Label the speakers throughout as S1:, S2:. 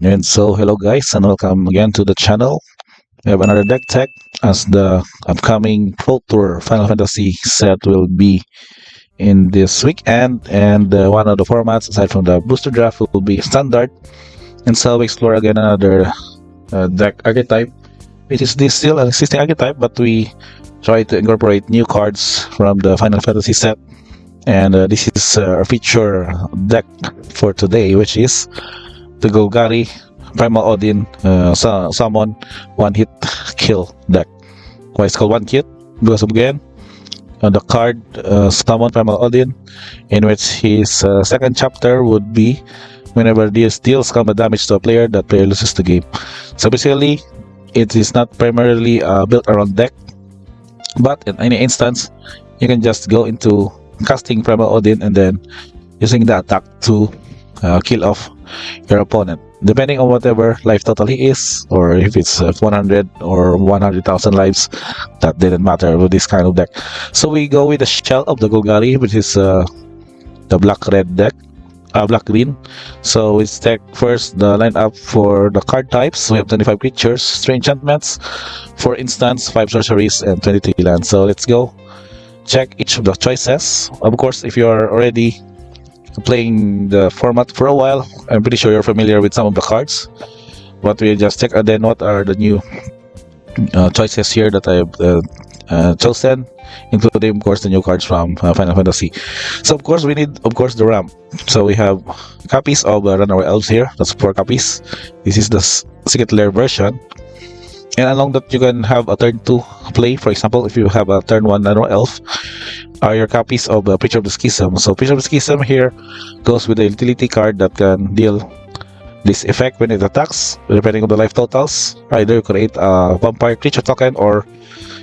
S1: And so, hello guys, and welcome again to the channel. We have another deck tech as the upcoming Pro Tour Final Fantasy set will be in this weekend, and one of the formats aside from the booster draft will be standard. And so, we explore again another deck archetype, which is this still an existing archetype, but we try to incorporate new cards from the Final Fantasy set. And this is our feature deck for today, which is the Golgari Primal Odin summon one hit kill deck. Why it's called one hit? Because again, the card summon Primal Odin, in which his second chapter would be whenever this deals combat damage to a player, that player loses the game. So basically, it is not primarily built around deck, but in any instance, you can just go into casting Primal Odin and then using the attack to kill off your opponent, depending on whatever life total he is, or if it's 100 or 100,000 lives. That didn't matter with this kind of deck. So we go with the shell of the Golgari, which is the black-red deck, black-green. So we take first the lineup for the card types. We have 25 creatures, 3 enchantments, 4 instants, 5 sorceries, and 23 lands. So let's go check each of the choices. Of course, if you are already playing the format for a while, I'm pretty sure you're familiar with some of the cards, but we just check then what are the new choices here that I've chosen, including of course the new cards from Final Fantasy. So of course we need the ramp. So we have copies of Runaway Elves here. That's 4 copies. This is the secret layer version, and along that you can have a turn 2 play. For example, if you have a turn 1 Runaway Elf, are your copies of Preacher of the Schism. So Preacher of the Schism here goes with the utility card that can deal this effect when it attacks, depending on the life totals. Either you create a vampire creature token, or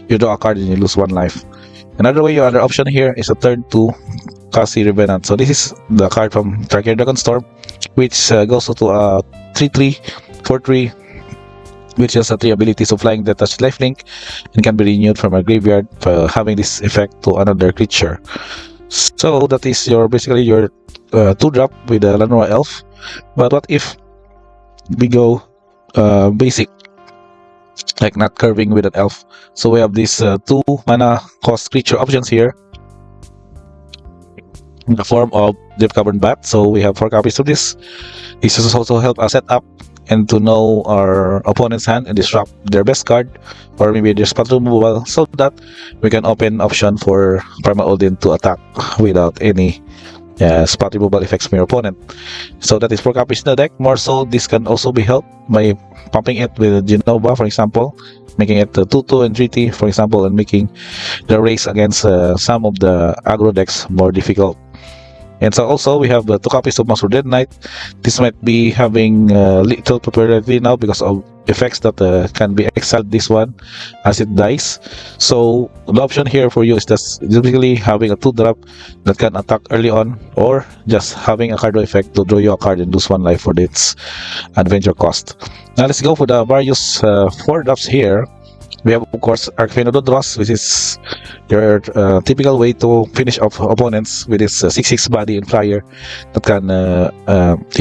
S1: you draw a card and you lose 1 life. Other option here is a turn 2 Kasi Revenant. So this is the card from Tarkir Dragonstorm, which goes to a 3/3 4/3, which has 3 abilities of flying, detached, lifelink, and can be renewed from a graveyard, having this effect to another creature. So that is basically your 2-drop with the Lanora Elf. But what if we go basic, like not curving with an elf? So we have these 2 mana cost creature options here in the form of Deep Cavern Bat. So we have 4 copies of this. This will also help us set up and to know our opponent's hand and disrupt their best card, or maybe their spot removal, so that we can open option for Primal Odin to attack without any spot removal effects from your opponent. So that is 4 copies in the deck. More so, this can also be helped by pumping it with Genova, for example, making it 2/2 and 3/3, for example, and making the race against some of the aggro decks more difficult. And so also we have 2 copies of Monster Dead Knight. This might be having little popularity now because of effects that can be exiled this one as it dies. So the option here for you is just basically having a 2-drop that can attack early on, or just having a card effect to draw you a card and lose 1 life for its adventure cost. Now let's go for the various 4 drops here. We have, of course, Archfane of the Dross, which is your typical way to finish off opponents with its 6/6 body and flyer that can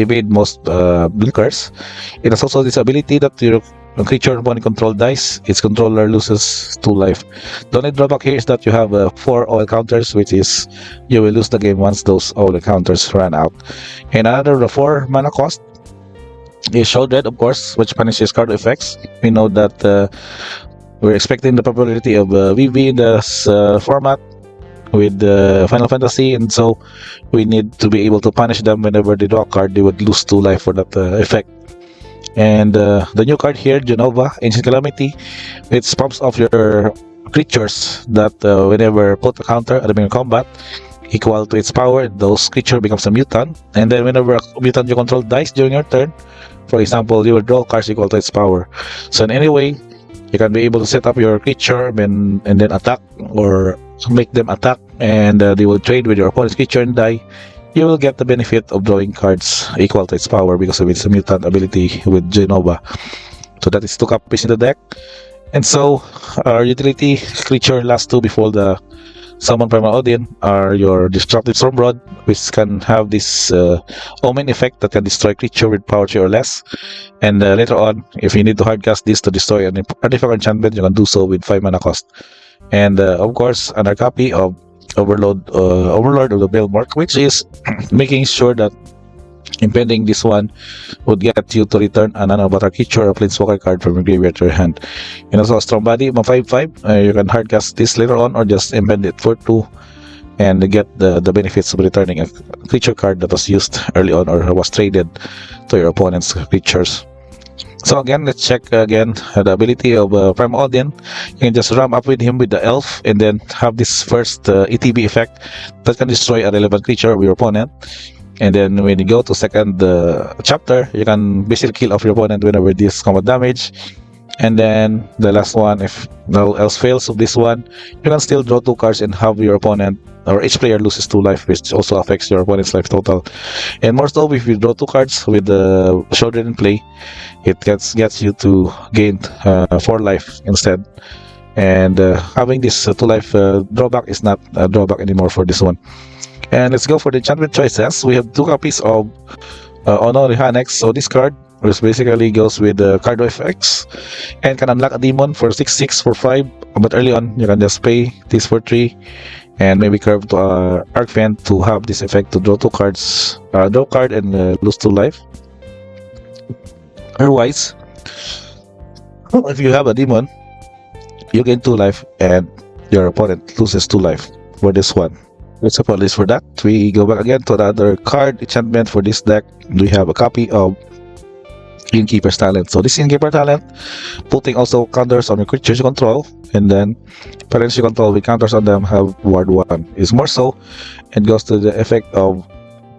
S1: evade most blinkers. It has also this ability that your creature opponent control dies, its controller loses 2 life. The only drawback here is that you have 4 all counters, which is you will lose the game once those all counters run out. And another 4 mana cost is Show Dread, of course, which punishes card effects. We know that we're expecting the popularity of VV in this format with Final Fantasy, and so we need to be able to punish them whenever they draw a card. They would lose 2 life for that effect. And the new card here, Genova, Ancient Calamity, it pumps off your creatures that whenever put a counter at the beginning of combat equal to its power, those creature becomes a mutant. And then whenever a mutant you control dies during your turn, for example, you will draw cards equal to its power. So in any way, you can be able to set up your creature and then attack, or make them attack, and they will trade with your opponent's creature and die. You will get the benefit of drawing cards equal to its power because of its mutant ability with Genova. So that is 2 copies in the deck. And so our utility creature last 2 before the Summon Primal Odin are your Destructive Stormrod, which can have this Omen effect that can destroy creature with power 3 or less. And later on, if you need to hardcast this to destroy an artifact or enchantment, you can do so with 5 mana cost. And of course, another copy of Overlord of the Belmark, which is making sure that impending this one would get you to return an non-avatar creature or planeswalker card from your graveyard to your hand. And also a strong body, 5/5. You can hardcast this later on or just impend it for 2 and get the benefits of returning a creature card that was used early on or was traded to your opponent's creatures. So again, let's check again the ability of Primal Odin. You can just ram up with him with the elf and then have this first ETB effect that can destroy a relevant creature of your opponent. And then when you go to second chapter, you can basically kill off your opponent whenever this combat damage. And then the last one, if no else fails of this one, you can still draw 2 cards and have your opponent or each player loses 2 life, which also affects your opponent's life total. And more so, if you draw 2 cards with the shoulder in play, it gets you to gain 4 life instead. And having this 2 life drawback is not a drawback anymore for this one. And let's go for the enchantment choices. We have 2 copies of Honor Hanex. So this card, which basically goes with the Cardo effects and can unlock a demon for 6/6 for 5. But early on, you can just pay this for 3 and maybe curve to Arcfen to have this effect to draw 2 cards, draw card and lose 2 life. Otherwise, if you have a demon, you gain 2 life and your opponent loses 2 life for this one. Let's apologize for that. We go back again to the other card enchantment for this deck. We have a copy of Innkeeper's Talent. So this Innkeeper Talent, putting also counters on your creatures you control, and then parents you control with counters on them have ward 1. Is more so, it goes to the effect of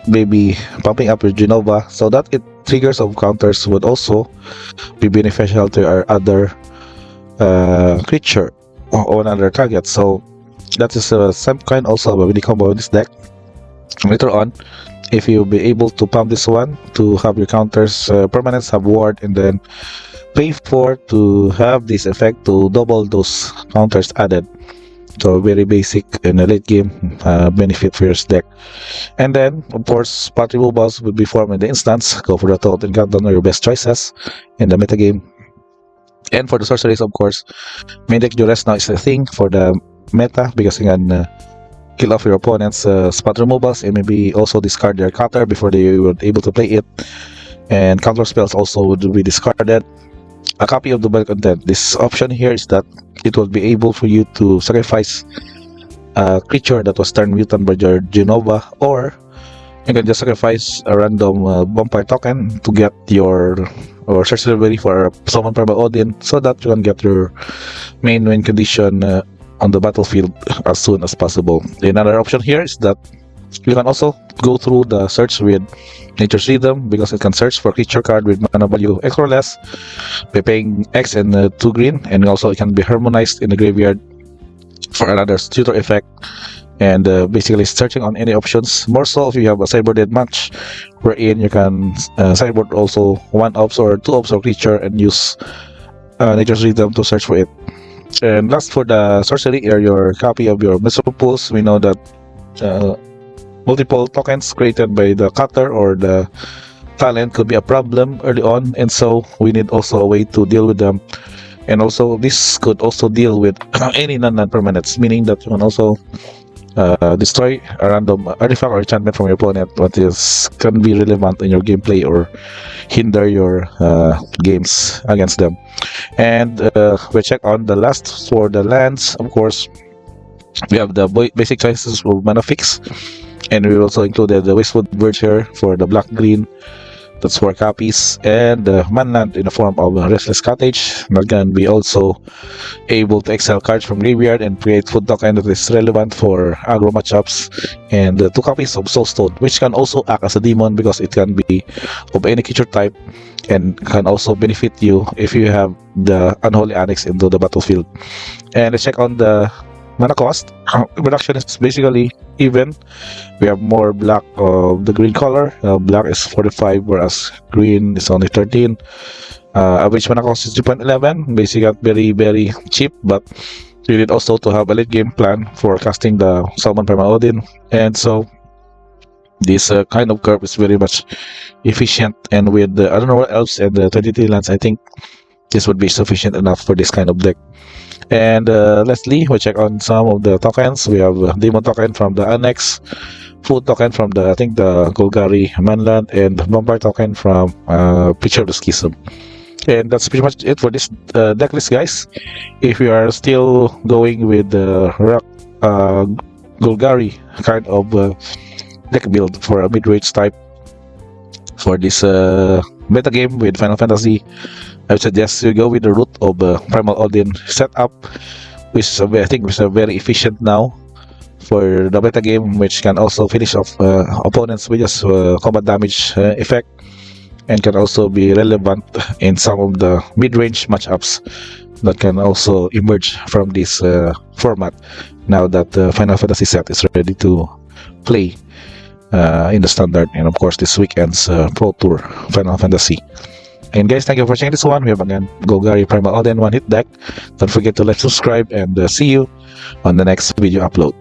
S1: maybe pumping up your Genova so that it triggers of counters would also be beneficial to our other creature or another target. So that is some kind also of a mini combo in this deck. Later on, if you be able to pump this one to have your counters permanents have ward and then pay 4 to have this effect to double those counters added. So very basic in a late game benefit for your deck. And then of course spot removals will be formed in the instance. Go for the thought and countdown your best choices in the metagame. And for the sorceries, of course, main deck duress now is a thing for the meta because you can kill off your opponent's spot removals and maybe also discard their counter before they were able to play it. And counter spells also would be discarded. A copy of the battle content. This option here is that it will be able for you to sacrifice a creature that was turned mutant by your Genova, or you can just sacrifice a random vampire token to get your or search library for Summon Primal Odin so that you can get your main win condition on the battlefield as soon as possible. Another option here is that you can also go through the search with Nature's Rhythm because it can search for creature card with mana value X or less by paying X and 2 green, and also it can be harmonized in the graveyard for another tutor effect. And basically searching on any options. More so if you have a sideboarded match wherein you can sideboard also 1 ops or 2 ops of creature and use Nature's Rhythm to search for it. And last, for the sorcery or your copy of your Mesopulse, we know that multiple tokens created by the cutter or the talent could be a problem early on, and so we need also a way to deal with them. And also this could also deal with any non-permanents, meaning that you can also destroy a random artifact or enchantment from your opponent what is can be relevant in your gameplay or hinder your games against them. And we check on the last for the lands. Of course, we have the basic choices for mana fix, and we also included the Westwood Verge here for the black green. That's 4 copies, and the manland in the form of a Restless Cottage that can be also able to exile cards from graveyard and create food token that is relevant for aggro matchups, and 2 copies of Soulstone, which can also act as a demon because it can be of any creature type and can also benefit you if you have the Unholy Annex into the battlefield. And let's check on the mana cost. Reduction is basically even. We have more black of the green color. Black is 45 whereas green is only 13. Average mana cost is 3.11. Basically very cheap, but You need also to have a late game plan for casting the Summon Primal Odin, and so this kind of curve is very much efficient. And with I don't know what else, and the 23 lands, I think this would be sufficient enough for this kind of deck. And lastly, we check on some of the tokens. We have Demon token from the Annex, Food token from the, I think, the Golgari Manland, and Vampire token from Picture of the Schism. And that's pretty much it for this deck list, guys. If you are still going with the Golgari kind of deck build for a mid-range type for this metagame with Final Fantasy, I would suggest you go with the root of Primal Odin setup, which is I think is very efficient now for the metagame, which can also finish off opponents with just combat damage effect, and can also be relevant in some of the mid-range matchups that can also emerge from this format now that the Final Fantasy set is ready to play in the standard, and of course this weekend's Pro Tour Final Fantasy. And guys, thank you for watching this one. We have again Golgari Primal Odin one hit deck. Don't forget to like, subscribe, and see you on the next video upload.